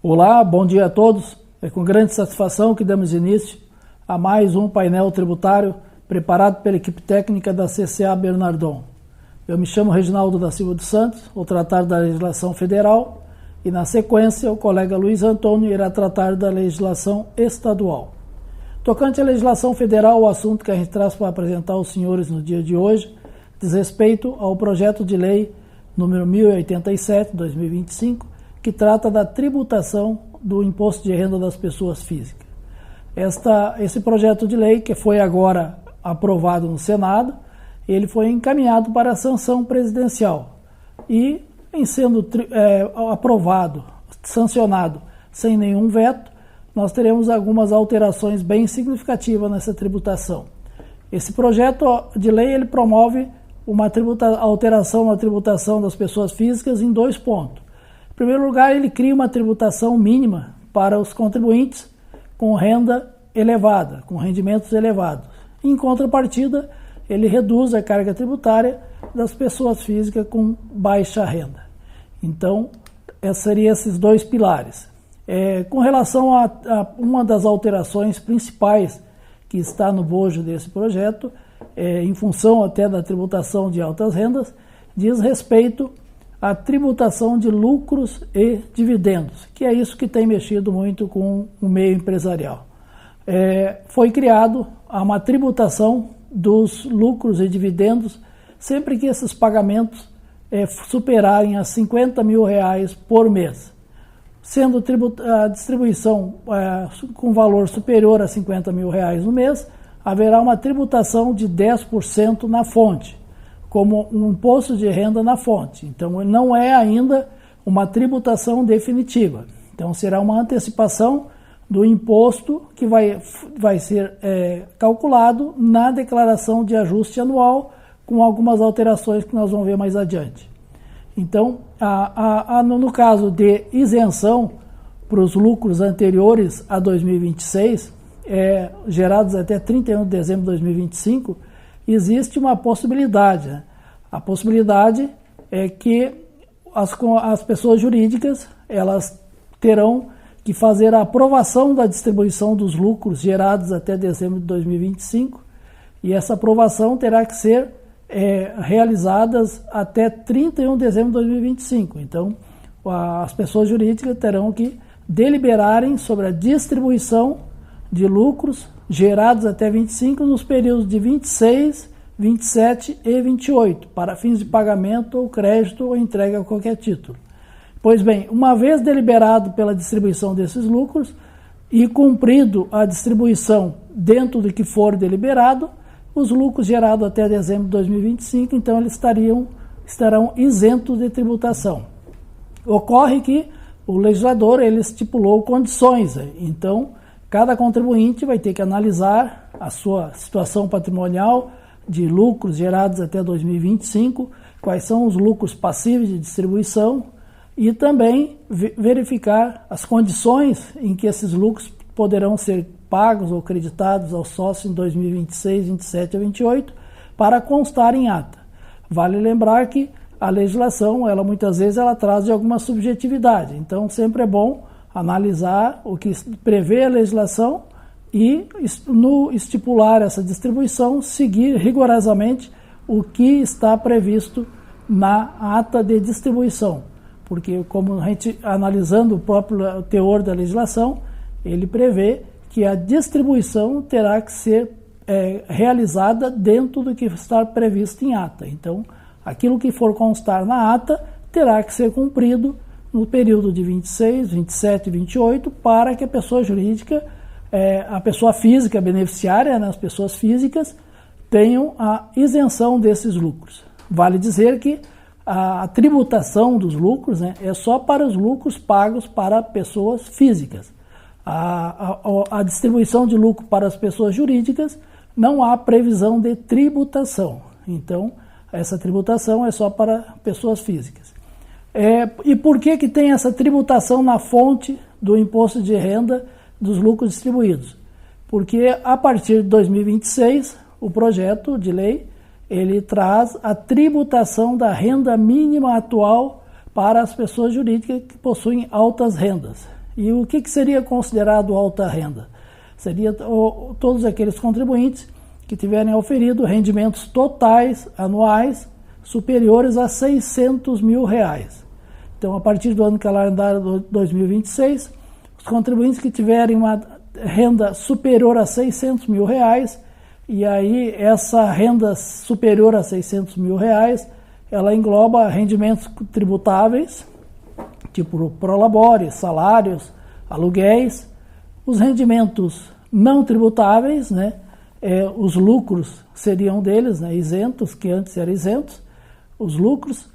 Olá, bom dia a todos. É com grande satisfação que damos início a mais um painel tributário preparado pela equipe técnica da CCA Bernardon. Eu me chamo Reginaldo da Silva dos Santos, vou tratar da legislação federal e, na sequência, o colega Luiz Antônio irá tratar da legislação estadual. Tocante à legislação federal, o assunto que a gente traz para apresentar aos senhores no dia de hoje diz respeito ao projeto de lei número 1087/2025, que trata da tributação do imposto de renda das pessoas físicas. Esse projeto de lei, que foi agora aprovado no Senado, ele foi encaminhado para a sanção presidencial e, em sendo aprovado, sancionado sem nenhum veto, nós teremos algumas alterações bem significativas nessa tributação. Esse projeto de lei ele promove uma alteração na tributação das pessoas físicas em 2 pontos. Em primeiro lugar, ele cria uma tributação mínima para os contribuintes com renda elevada, com rendimentos elevados. Em contrapartida, ele reduz a carga tributária das pessoas físicas com baixa renda. Então, seriam esses 2 pilares. Com relação a uma das alterações principais que está no bojo desse projeto, em função até da tributação de altas rendas, diz respeito à tributação de lucros e dividendos, que é isso que tem mexido muito com o meio empresarial. Foi criado uma tributação dos lucros e dividendos sempre que esses pagamentos superarem a R$50 mil por mês. Sendo a distribuição com valor superior a R$50 mil no mês, haverá uma tributação de 10% na fonte, como um imposto de renda na fonte. Então, não é ainda uma tributação definitiva. Então, será uma antecipação do imposto que vai ser calculado na declaração de ajuste anual, com algumas alterações que nós vamos ver mais adiante. Então, no caso de isenção para os lucros anteriores a 2026, gerados até 31 de dezembro de 2025, existe uma possibilidade. Né? A possibilidade é que as pessoas jurídicas elas terão que fazer a aprovação da distribuição dos lucros gerados até dezembro de 2025, e essa aprovação terá que ser realizadas até 31 de dezembro de 2025. Então, as pessoas jurídicas terão que deliberarem sobre a distribuição de lucros gerados até 25 nos períodos de 26, 27 e 28, para fins de pagamento ou crédito ou entrega a qualquer título. Pois bem, uma vez deliberado pela distribuição desses lucros e cumprido a distribuição dentro do que for deliberado, os lucros gerados até dezembro de 2025, então eles estarão isentos de tributação. Ocorre que o legislador ele estipulou condições, então cada contribuinte vai ter que analisar a sua situação patrimonial de lucros gerados até 2025, quais são os lucros passíveis de distribuição e também verificar as condições em que esses lucros poderão ser pagos ou creditados aos sócios em 2026, 27 e 28 para constar em ata. Vale lembrar que a legislação, muitas vezes traz de alguma subjetividade, então sempre é bom analisar o que prevê a legislação e, no estipular essa distribuição, seguir rigorosamente o que está previsto na ata de distribuição. Porque, como a gente, analisando o próprio teor da legislação, ele prevê que a distribuição terá que ser realizada dentro do que está previsto em ata. Então, aquilo que for constar na ata terá que ser cumprido no período de 26, 27 e 28 para que a pessoa jurídica, a pessoa física beneficiária, né, as pessoas físicas, tenham a isenção desses lucros. Vale dizer que a tributação dos lucros é só para os lucros pagos para pessoas físicas. A distribuição de lucro para as pessoas jurídicas não há previsão de tributação. Então, essa tributação é só para pessoas físicas. E por que tem essa tributação na fonte do imposto de renda dos lucros distribuídos? Porque a partir de 2026, o projeto de lei ele traz a tributação da renda mínima atual para as pessoas jurídicas que possuem altas rendas. E o que seria considerado alta renda? Seria todos aqueles contribuintes que tiverem oferido rendimentos totais anuais superiores a R$ 600 mil. Então, a partir do ano calendário 2026, os contribuintes que tiverem uma renda superior a R$ 600 mil, e aí essa renda superior a R$ 600 mil, ela engloba rendimentos tributáveis, tipo prolabore, salários, aluguéis, os rendimentos não tributáveis, né? Os lucros seriam deles, né? Isentos, que antes eram isentos, os lucros,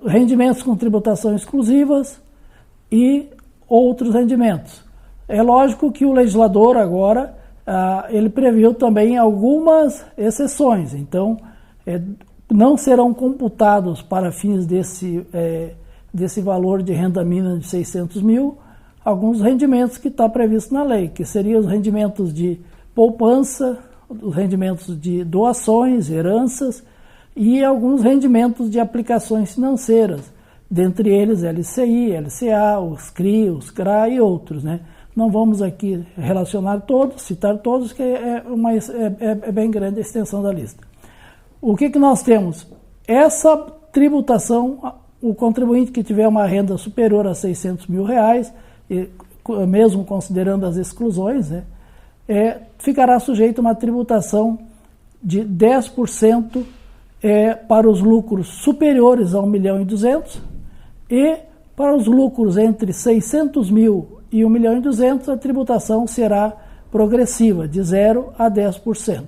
rendimentos com tributação exclusivas e outros rendimentos. É lógico que o legislador agora, ele previu também algumas exceções, então não serão computados para fins desse valor de renda mínima de 600 mil, alguns rendimentos que está previsto na lei, que seriam os rendimentos de poupança, os rendimentos de doações, heranças e alguns rendimentos de aplicações financeiras, dentre eles LCI, LCA, os CRI, os CRA e outros, né? Não vamos aqui relacionar todos, citar todos, que é bem grande a extensão da lista. O que nós temos? Essa tributação, o contribuinte que tiver uma renda superior a R$ 600 mil, mesmo considerando as exclusões, né, ficará sujeito a uma tributação de 10% para os lucros superiores a 1.200.000 e para os lucros entre 600 mil e 1.200.000 a tributação será progressiva, de 0% a 10%.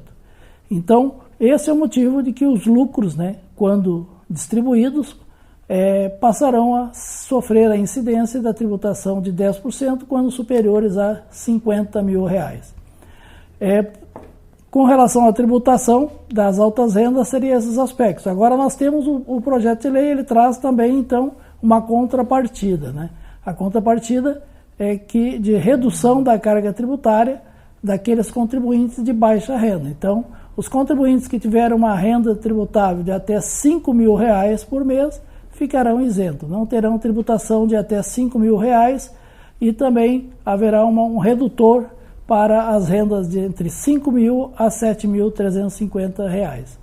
Então, esse é o motivo de que os lucros, né, quando distribuídos, passarão a sofrer a incidência da tributação de 10% quando superiores a R$ 50 mil. Com relação à tributação das altas rendas, seriam esses aspectos. Agora nós temos o projeto de lei, ele traz também, então, uma contrapartida, né? A contrapartida é que de redução da carga tributária daqueles contribuintes de baixa renda. Então, os contribuintes que tiveram uma renda tributável de até R$ 5 mil por mês ficarão isentos, não terão tributação de até R$ 5 mil e também haverá um redutor para as rendas de entre R$ 5 mil a R$ 7.350.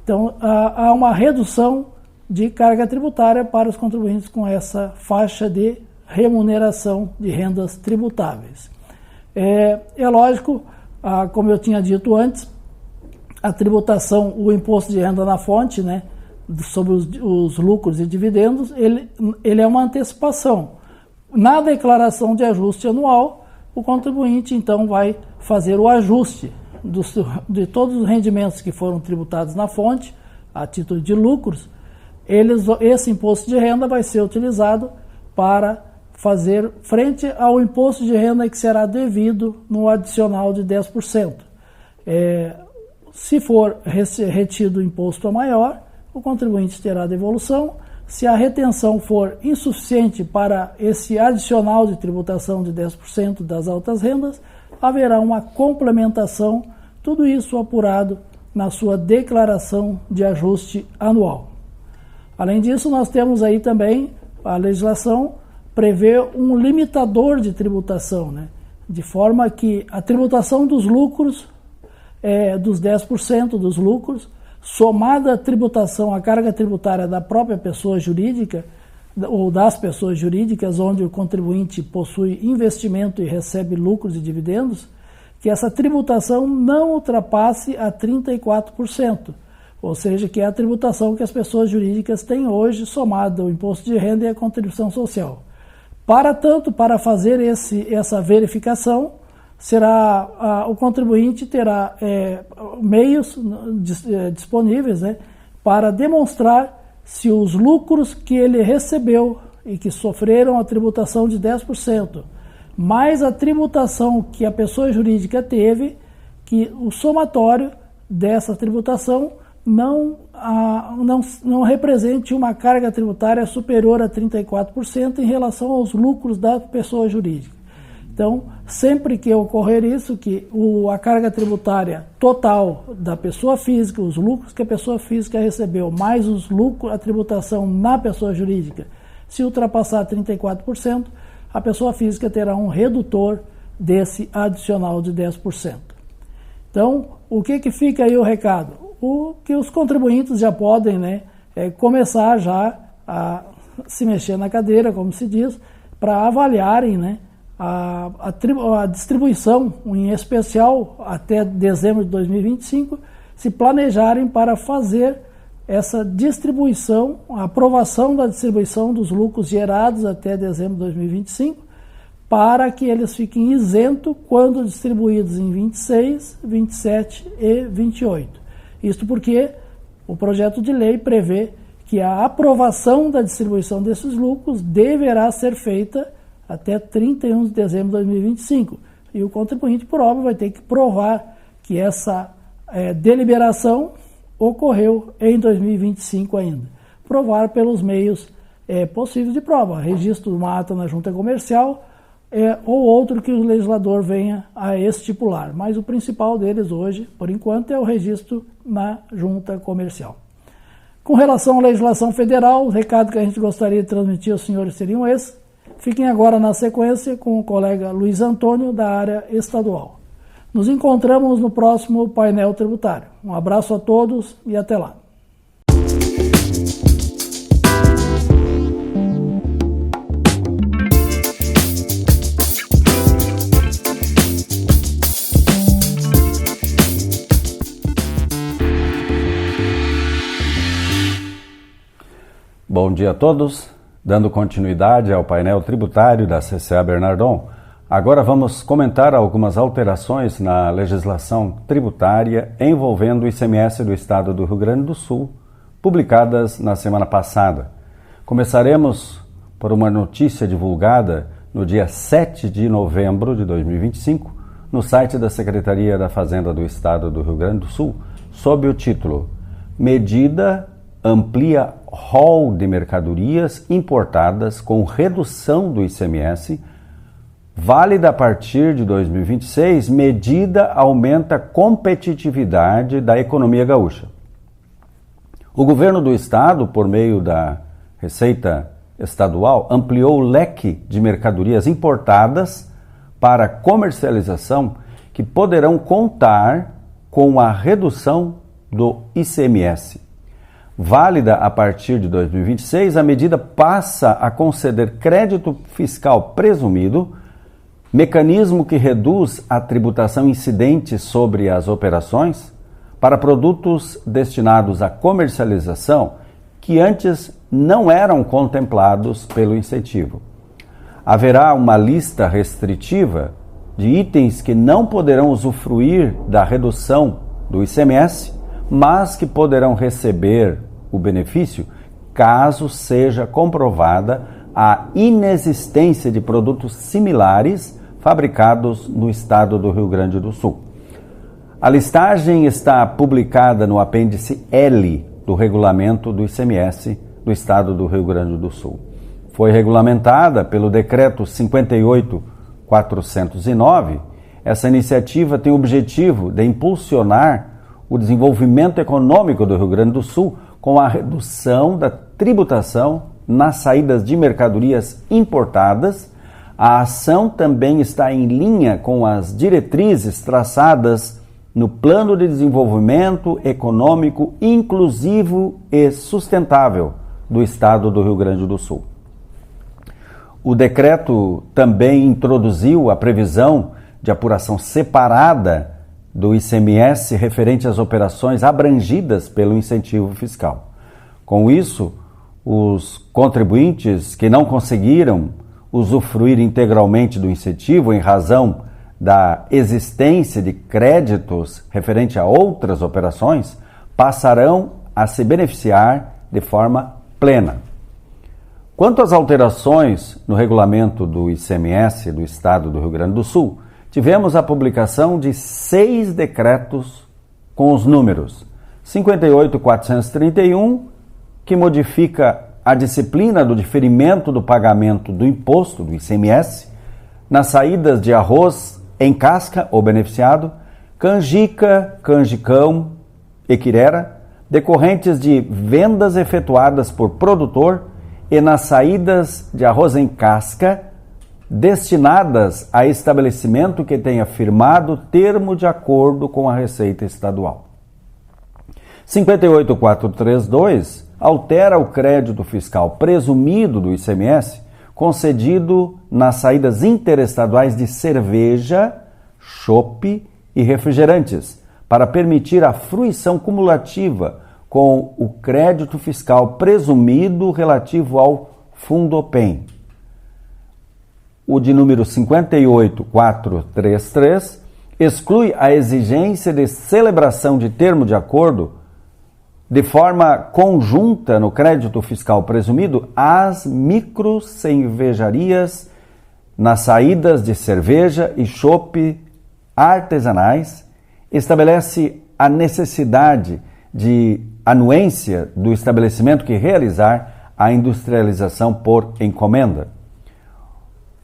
Então, há uma redução de carga tributária para os contribuintes com essa faixa de remuneração de rendas tributáveis. É lógico, como eu tinha dito antes, a tributação, o imposto de renda na fonte, né, sobre os lucros e dividendos, ele é uma antecipação. Na declaração de ajuste anual, o contribuinte, então, vai fazer o ajuste de todos os rendimentos que foram tributados na fonte, a título de lucros. Esse imposto de renda vai ser utilizado para fazer frente ao imposto de renda que será devido no adicional de 10%. Se for retido o imposto maior, o contribuinte terá devolução. Se a retenção for insuficiente para esse adicional de tributação de 10% das altas rendas, haverá uma complementação, tudo isso apurado na sua declaração de ajuste anual. Além disso, nós temos aí também a legislação prevê um limitador de tributação, né? De forma que a tributação dos lucros, dos 10% dos lucros, somada à tributação, à carga tributária da própria pessoa jurídica, ou das pessoas jurídicas, onde o contribuinte possui investimento e recebe lucros e dividendos, que essa tributação não ultrapasse a 34%, ou seja, que é a tributação que as pessoas jurídicas têm hoje, somada ao imposto de renda e à contribuição social. Para fazer essa verificação, o contribuinte terá meios disponíveis, né, para demonstrar se os lucros que ele recebeu e que sofreram a tributação de 10%, mais a tributação que a pessoa jurídica teve, que o somatório dessa tributação não represente uma carga tributária superior a 34% em relação aos lucros da pessoa jurídica. Então, sempre que ocorrer isso, que a carga tributária total da pessoa física, os lucros que a pessoa física recebeu, mais os lucros, a tributação na pessoa jurídica, se ultrapassar 34%, a pessoa física terá um redutor desse adicional de 10%. Então, o que fica aí o recado? O que os contribuintes já podem, começar já a se mexer na cadeira, como se diz, para avaliarem, a distribuição, em especial até dezembro de 2025, se planejarem para fazer essa distribuição, a aprovação da distribuição dos lucros gerados até dezembro de 2025, para que eles fiquem isentos quando distribuídos em 26, 27 e 28. Isto porque o projeto de lei prevê que a aprovação da distribuição desses lucros deverá ser feita até 31 de dezembro de 2025. E o contribuinte, por óbvio, vai ter que provar que essa deliberação ocorreu em 2025 ainda. Provar pelos meios possíveis de prova, registro de uma ata na junta comercial ou outro que o legislador venha a estipular. Mas o principal deles hoje, por enquanto, é o registro na junta comercial. Com relação à legislação federal, o recado que a gente gostaria de transmitir aos senhores seriam esses. Fiquem agora na sequência com o colega Luiz Antônio, da área estadual. Nos encontramos no próximo painel tributário. Um abraço a todos e até lá. Bom dia a todos. Dando continuidade ao painel tributário da CCA Bernardon, agora vamos comentar algumas alterações na legislação tributária envolvendo o ICMS do Estado do Rio Grande do Sul, publicadas na semana passada. Começaremos por uma notícia divulgada no dia 7 de novembro de 2025, no site da Secretaria da Fazenda do Estado do Rio Grande do Sul, sob o título Medida amplia rol de mercadorias importadas com redução do ICMS, válida a partir de 2026, medida aumenta a competitividade da economia gaúcha. O governo do estado, por meio da Receita Estadual, ampliou o leque de mercadorias importadas para comercialização que poderão contar com a redução do ICMS. Válida a partir de 2026, a medida passa a conceder crédito fiscal presumido, mecanismo que reduz a tributação incidente sobre as operações, para produtos destinados à comercialização que antes não eram contemplados pelo incentivo. Haverá uma lista restritiva de itens que não poderão usufruir da redução do ICMS, mas que poderão receber o benefício caso seja comprovada a inexistência de produtos similares fabricados no estado do Rio Grande do Sul. A listagem está publicada no apêndice L do regulamento do ICMS do estado do Rio Grande do Sul. Foi regulamentada pelo Decreto 58.409. Essa iniciativa tem o objetivo de impulsionar o desenvolvimento econômico do Rio Grande do Sul com a redução da tributação nas saídas de mercadorias importadas. A ação também está em linha com as diretrizes traçadas no Plano de Desenvolvimento Econômico Inclusivo e Sustentável do Estado do Rio Grande do Sul. O decreto também introduziu a previsão de apuração separada do ICMS referente às operações abrangidas pelo incentivo fiscal. Com isso, os contribuintes que não conseguiram usufruir integralmente do incentivo em razão da existência de créditos referente a outras operações passarão a se beneficiar de forma plena. Quanto às alterações no regulamento do ICMS do Estado do Rio Grande do Sul, tivemos a publicação de 6 decretos com os números 58.431, que modifica a disciplina do diferimento do pagamento do imposto do ICMS nas saídas de arroz em casca ou beneficiado, canjica, canjicão e quirera, decorrentes de vendas efetuadas por produtor e nas saídas de arroz em casca destinadas a estabelecimento que tenha firmado termo de acordo com a Receita Estadual. 58432 altera o crédito fiscal presumido do ICMS concedido nas saídas interestaduais de cerveja, chopp e refrigerantes, para permitir a fruição cumulativa com o crédito fiscal presumido relativo ao Fundopem. O de número 58433 exclui a exigência de celebração de termo de acordo de forma conjunta no crédito fiscal presumido às microcervejarias nas saídas de cerveja e chopp artesanais, estabelece a necessidade de anuência do estabelecimento que realizar a industrialização por encomenda.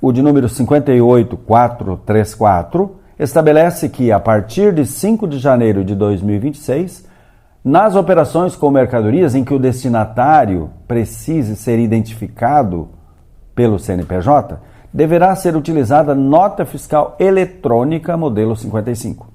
O de número 58434 estabelece que, a partir de 5 de janeiro de 2026, nas operações com mercadorias em que o destinatário precise ser identificado pelo CNPJ, deverá ser utilizada nota fiscal eletrônica modelo 55.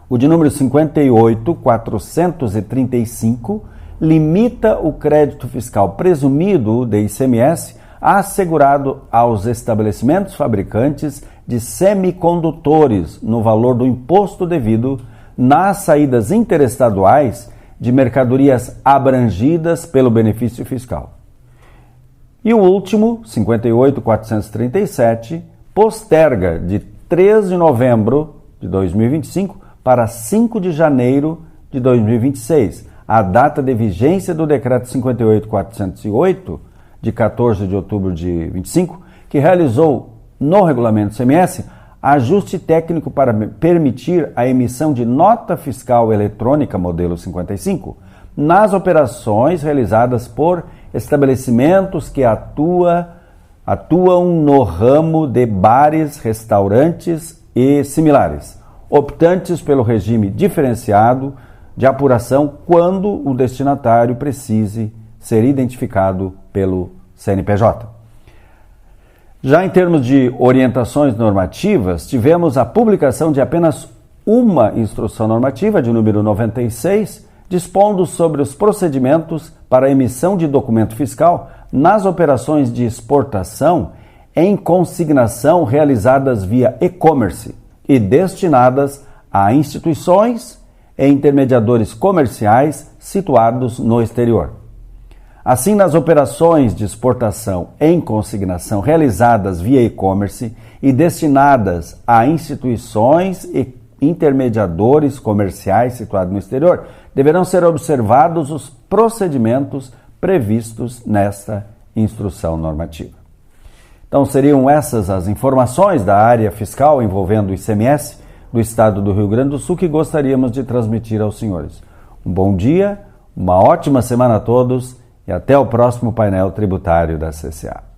O de número 58435 limita o crédito fiscal presumido de ICMS assegurado aos estabelecimentos fabricantes de semicondutores no valor do imposto devido nas saídas interestaduais de mercadorias abrangidas pelo benefício fiscal. E o último, 58437, posterga de 3 de novembro de 2025 para 5 de janeiro de 2026, a data de vigência do decreto 58408, de 14 de outubro de 25, que realizou no regulamento CMS ajuste técnico para permitir a emissão de nota fiscal eletrônica modelo 55 nas operações realizadas por estabelecimentos que atuam no ramo de bares, restaurantes e similares, optantes pelo regime diferenciado de apuração quando o destinatário precise ser identificado pelo CNPJ. Já em termos de orientações normativas, tivemos a publicação de apenas uma instrução normativa, de número 96, dispondo sobre os procedimentos para a emissão de documento fiscal nas operações de exportação em consignação realizadas via e-commerce e destinadas a instituições e intermediadores comerciais situados no exterior. Assim, nas operações de exportação em consignação realizadas via e-commerce e destinadas a instituições e intermediadores comerciais situados no exterior, deverão ser observados os procedimentos previstos nesta instrução normativa. Então, seriam essas as informações da área fiscal envolvendo o ICMS do Estado do Rio Grande do Sul que gostaríamos de transmitir aos senhores. Um bom dia, uma ótima semana a todos e até o próximo painel tributário da CCA.